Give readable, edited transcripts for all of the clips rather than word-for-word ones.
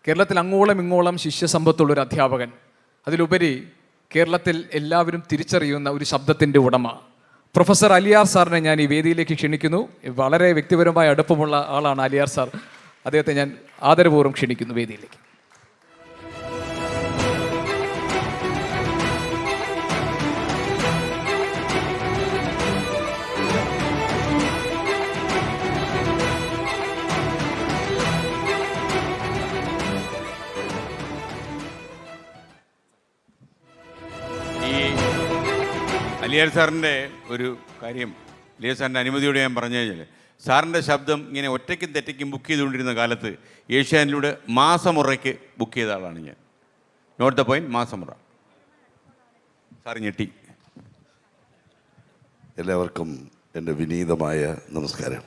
കേരളത്തിൽ അങ്ങോളം ഇങ്ങോളം ശിഷ്യസമ്പത്തുള്ളൊരു അധ്യാപകൻ, അതിലുപരി കേരളത്തിൽ എല്ലാവരും തിരിച്ചറിയുന്ന ഒരു ശബ്ദത്തിൻ്റെ ഉടമ പ്രൊഫസർ അലിയാർ സാറിനെ ഞാൻ ഈ വേദിയിലേക്ക് ക്ഷണിക്കുന്നു. വളരെ വ്യക്തിപരമായ അടുപ്പമുള്ള ആളാണ് അലിയാർ സാർ. അദ്ദേഹത്തെ ഞാൻ ആദരപൂർവ്വം ക്ഷണിക്കുന്നു വേദിയിലേക്ക്. അലിയാർ സാറിൻ്റെ ഒരു കാര്യം, അലിയാർ സാറിൻ്റെ അനുമതിയോടെ ഞാൻ പറഞ്ഞു കഴിഞ്ഞാൽ, സാറിൻ്റെ ശബ്ദം ഇങ്ങനെ ഒറ്റയ്ക്കും തെറ്റയ്ക്കും ബുക്ക് ചെയ്തുകൊണ്ടിരുന്ന കാലത്ത് ഏഷ്യാനിലൂടെ മാസമുറയ്ക്ക് ബുക്ക് ചെയ്ത ആളാണ് ഞാൻ. നോട്ട് ദ പോയിന്റ്, മാസമുറ. സാർ ഞെട്ടി. എല്ലാവർക്കും എൻ്റെ വിനീതമായ നമസ്കാരം.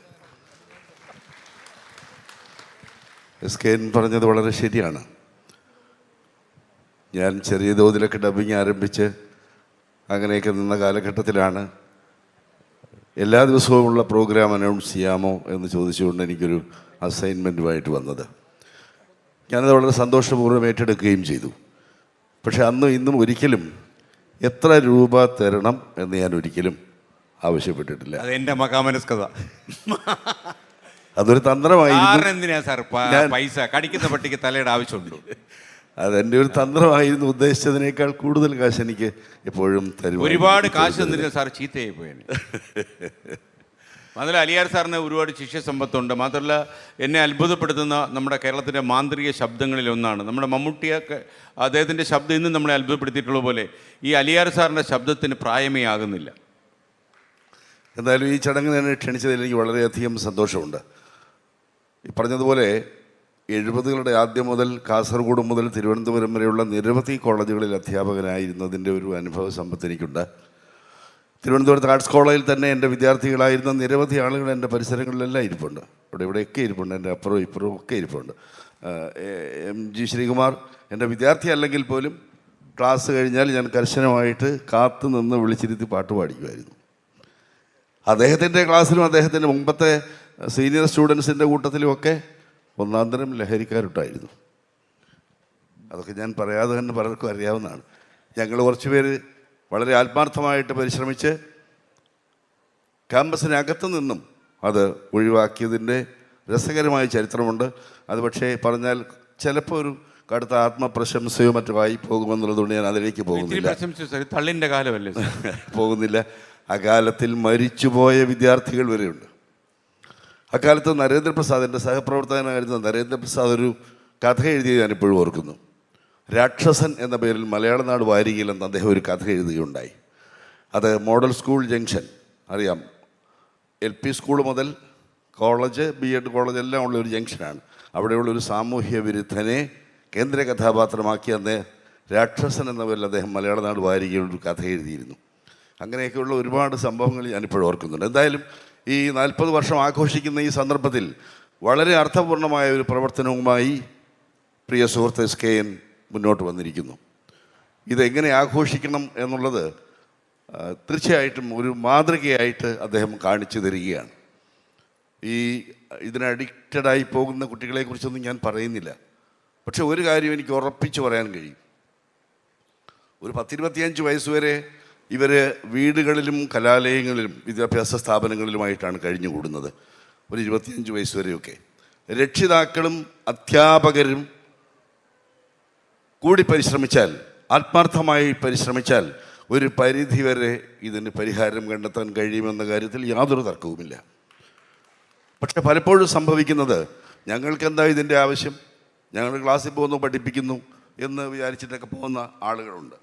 SKN പറഞ്ഞത് വളരെ ശരിയാണ്. ഞാൻ ചെറിയ തോതിലൊക്കെ ഡബ്ബിങ് ആരംഭിച്ച് അങ്ങനെയൊക്കെ നിന്ന കാലഘട്ടത്തിലാണ് എല്ലാ ദിവസവുമുള്ള പ്രോഗ്രാം അനൗൺസ് ചെയ്യാമോ എന്ന് ചോദിച്ചുകൊണ്ട് എനിക്കൊരു അസൈൻമെൻറ്റുമായിട്ട് വന്നത്. ഞാനത് വളരെ സന്തോഷപൂർവ്വം ഏറ്റെടുക്കുകയും ചെയ്തു. പക്ഷെ അന്നും ഇന്നും ഒരിക്കലും എത്ര രൂപ തരണം എന്ന് ഞാൻ ഒരിക്കലും ആവശ്യപ്പെട്ടിട്ടില്ല. അതെൻ്റെ മകാമനസ്കത. അതൊരു തന്ത്രമായിരുന്നു. എന്തിനാ സാർ പൈസ കടിക്കുന്ന പട്ടിക്ക് തലയുടെ ആവശ്യമുണ്ടോ? അതെൻ്റെ ഒരു തന്ത്രമായിരുന്നു. ഉദ്ദേശിച്ചതിനേക്കാൾ കൂടുതൽ കാശ് എനിക്ക് എപ്പോഴും തരും. ഒരുപാട് കാശ് തന്നിട്ട് സാർ ചീത്തയായി പോയാണ്. മാത്രമല്ല അലിയാർ സാറിന് ഒരുപാട് ശിഷ്യസമ്പത്തുണ്ട്. മാത്രമല്ല എന്നെ അത്ഭുതപ്പെടുത്തുന്ന നമ്മുടെ കേരളത്തിൻ്റെ മാന്ത്രിക ശബ്ദങ്ങളിലൊന്നാണ് നമ്മുടെ മമ്മൂട്ടിയൊക്കെ. അദ്ദേഹത്തിൻ്റെ ശബ്ദം ഇന്നും നമ്മളെ അത്ഭുതപ്പെടുത്തിയിട്ടുള്ള പോലെ ഈ അലിയാർ സാറിൻ്റെ ശബ്ദത്തിന് പ്രായമേ ആകുന്നില്ല. എന്തായാലും ഈ ചടങ്ങിന് എന്നെ ക്ഷണിച്ചതിൽ എനിക്ക് വളരെയധികം സന്തോഷമുണ്ട്. ഈ പറഞ്ഞതുപോലെ 70കളുടെ ആദ്യം മുതൽ കാസർഗോഡ് മുതൽ തിരുവനന്തപുരം വരെയുള്ള നിരവധി കോളേജുകളിൽ അധ്യാപകനായിരുന്നതിൻ്റെ ഒരു അനുഭവ സമ്പത്ത് എനിക്കുണ്ട്. തിരുവനന്തപുരത്ത് ആർട്സ് കോളേജിൽ തന്നെ എൻ്റെ വിദ്യാർത്ഥികളായിരുന്ന നിരവധി ആളുകൾ എൻ്റെ പരിസരങ്ങളിലെല്ലാം ഇരിപ്പുണ്ട്. ഇവിടെയൊക്കെ ഇരിപ്പുണ്ട്. എൻ്റെ അപ്പുറവും ഇപ്പുറവും ഒക്കെ ഇരിപ്പുണ്ട്. MG ശ്രീകുമാർ എൻ്റെ വിദ്യാർത്ഥി അല്ലെങ്കിൽ പോലും ക്ലാസ് കഴിഞ്ഞാൽ ഞാൻ കർശനമായിട്ട് കാത്തു നിന്ന് വിളിച്ചിരുത്തി പാട്ട് പാടിക്കുമായിരുന്നു. അദ്ദേഹത്തിൻ്റെ ക്ലാസ്സിലും അദ്ദേഹത്തിൻ്റെ മുമ്പത്തെ സീനിയർ സ്റ്റുഡൻസിൻ്റെ കൂട്ടത്തിലുമൊക്കെ ഒന്നാം തരം ലഹരിക്കാരുണ്ടായിരുന്നു. അതൊക്കെ ഞാൻ പറയാതെ തന്നെ പലർക്കും അറിയാവുന്നതാണ്. ഞങ്ങൾ കുറച്ച് പേര് വളരെ ആത്മാർത്ഥമായിട്ട് പരിശ്രമിച്ച് ക്യാമ്പസിനകത്തു നിന്നും അത് ഒഴിവാക്കിയതിൻ്റെ രസകരമായ ചരിത്രമുണ്ട്. അത് പക്ഷേ പറഞ്ഞാൽ ചിലപ്പോൾ ഒരു കടുത്ത ആത്മപ്രശംസയോ മറ്റോ ആയി പോകുമെന്നുള്ളതുകൊണ്ട് ഞാൻ അതിലേക്ക് തള്ളിൻ്റെ കാലമല്ലേ പോകുന്നില്ല. അകാലത്തിൽ മരിച്ചുപോയ വിദ്യാർത്ഥികൾ വരെയുണ്ട്. അക്കാലത്ത് നരേന്ദ്രപ്രസാദ്, എൻ്റെ സഹപ്രവർത്തകനായിരുന്ന നരേന്ദ്രപ്രസാദ് ഒരു കഥ എഴുതിയത് ഞാനിപ്പോഴും ഓർക്കുന്നു. രാക്ഷസൻ എന്ന പേരിൽ മലയാളനാട് വാരികയിൽ എന്ന് അദ്ദേഹം ഒരു കഥ എഴുതുകയുണ്ടായി. അത് മോഡൽ സ്കൂൾ ജംഗ്ഷൻ അറിയാം, LP സ്കൂൾ മുതൽ കോളേജ്, BEd കോളേജ് എല്ലാം ഉള്ള ഒരു ജംഗ്ഷനാണ്. അവിടെയുള്ളൊരു സാമൂഹ്യ വിരുദ്ധനെ കേന്ദ്ര കഥാപാത്രമാക്കി അന്ന് രാക്ഷസൻ എന്ന പേരിൽ അദ്ദേഹം മലയാളനാട് വാരികയിൽ ഒരു കഥ എഴുതിയിരുന്നു. അങ്ങനെയൊക്കെയുള്ള ഒരുപാട് സംഭവങ്ങൾ ഞാനിപ്പോഴും ഓർക്കുന്നുണ്ട്. എന്തായാലും ഈ 40 വർഷം ആഘോഷിക്കുന്ന ഈ സന്ദർഭത്തിൽ വളരെ അർത്ഥപൂർണമായ ഒരു പ്രവർത്തനവുമായി പ്രിയ സുഹൃത്ത് SKN മുന്നോട്ട് വന്നിരിക്കുന്നു. ഇതെങ്ങനെ ആഘോഷിക്കണം എന്നുള്ളത് തീർച്ചയായിട്ടും ഒരു മാതൃകയായിട്ട് അദ്ദേഹം കാണിച്ചു തരികയാണ്. ഇതിന് അഡിക്റ്റഡായി പോകുന്ന കുട്ടികളെക്കുറിച്ചൊന്നും ഞാൻ പറയുന്നില്ല. പക്ഷെ ഒരു കാര്യം എനിക്ക് ഉറപ്പിച്ച് പറയാൻ കഴിയും. ഒരു 10-25 വയസ്സ് വരെ ഇവർ വീടുകളിലും കലാലയങ്ങളിലും വിദ്യാഭ്യാസ സ്ഥാപനങ്ങളിലുമായിട്ടാണ് കഴിഞ്ഞുകൂടുന്നത്. ഒരു 25 വയസ്സ് വരെയൊക്കെ രക്ഷിതാക്കളും അധ്യാപകരും കൂടി പരിശ്രമിച്ചാൽ, ആത്മാർത്ഥമായി പരിശ്രമിച്ചാൽ ഒരു പരിധിവരെ ഇതിന് പരിഹാരം കണ്ടെത്താൻ കഴിയുമെന്ന കാര്യത്തിൽ യാതൊരു തർക്കവുമില്ല. പക്ഷെ പലപ്പോഴും സംഭവിക്കുന്നത്, ഞങ്ങൾക്കെന്താ ഇതിൻ്റെ ആവശ്യം, ഞങ്ങൾ ക്ലാസ്സിൽ പോകുന്നു പഠിപ്പിക്കുന്നു എന്ന് വിചാരിച്ചിട്ടൊക്കെ പോകുന്ന ആളുകളുണ്ട്.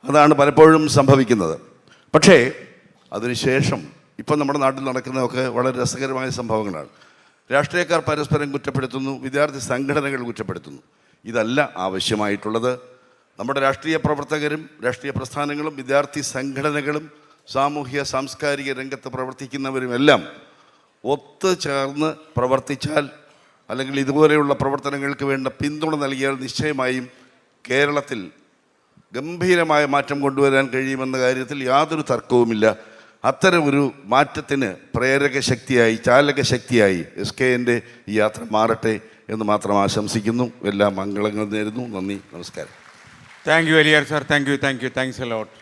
അതാണ് പലപ്പോഴും സംഭവിക്കുന്നത്. പക്ഷേ അതിനുശേഷം ഇപ്പം നമ്മുടെ നാട്ടിൽ നടക്കുന്നതൊക്കെ വളരെ രസകരമായ സംഭവങ്ങളാണ്. രാഷ്ട്രീയക്കാർ പരസ്പരം കുറ്റപ്പെടുത്തുന്നു, വിദ്യാർത്ഥി സംഘടനകൾ കുറ്റപ്പെടുത്തുന്നു. ഇതല്ല ആവശ്യമായിട്ടുള്ളത്. നമ്മുടെ രാഷ്ട്രീയ പ്രവർത്തകരും രാഷ്ട്രീയ പ്രസ്ഥാനങ്ങളും വിദ്യാർത്ഥി സംഘടനകളും സാമൂഹ്യ സാംസ്കാരിക രംഗത്ത് പ്രവർത്തിക്കുന്നവരുമെല്ലാം ഒത്തുചേർന്ന് പ്രവർത്തിച്ചാൽ, അല്ലെങ്കിൽ ഇതുപോലെയുള്ള പ്രവർത്തനങ്ങൾക്ക് വേണ്ട പിന്തുണ നൽകിയാൽ നിശ്ചയമായും കേരളത്തിൽ ഗംഭീരമായ മാറ്റം കൊണ്ടുവരാൻ കഴിയുമെന്ന കാര്യത്തിൽ യാതൊരു തർക്കവുമില്ല. അത്തരം ഒരു മാറ്റത്തിന് പ്രേരക ശക്തിയായി, ചാലക ശക്തിയായി SKൻ്റെ ഈ യാത്ര മാറട്ടെ എന്ന് മാത്രം ആശംസിക്കുന്നു. എല്ലാ മംഗളങ്ങൾ നേരുന്നു. നന്ദി, നമസ്കാരം. Thank you Aliyar sir. Thanks a lot.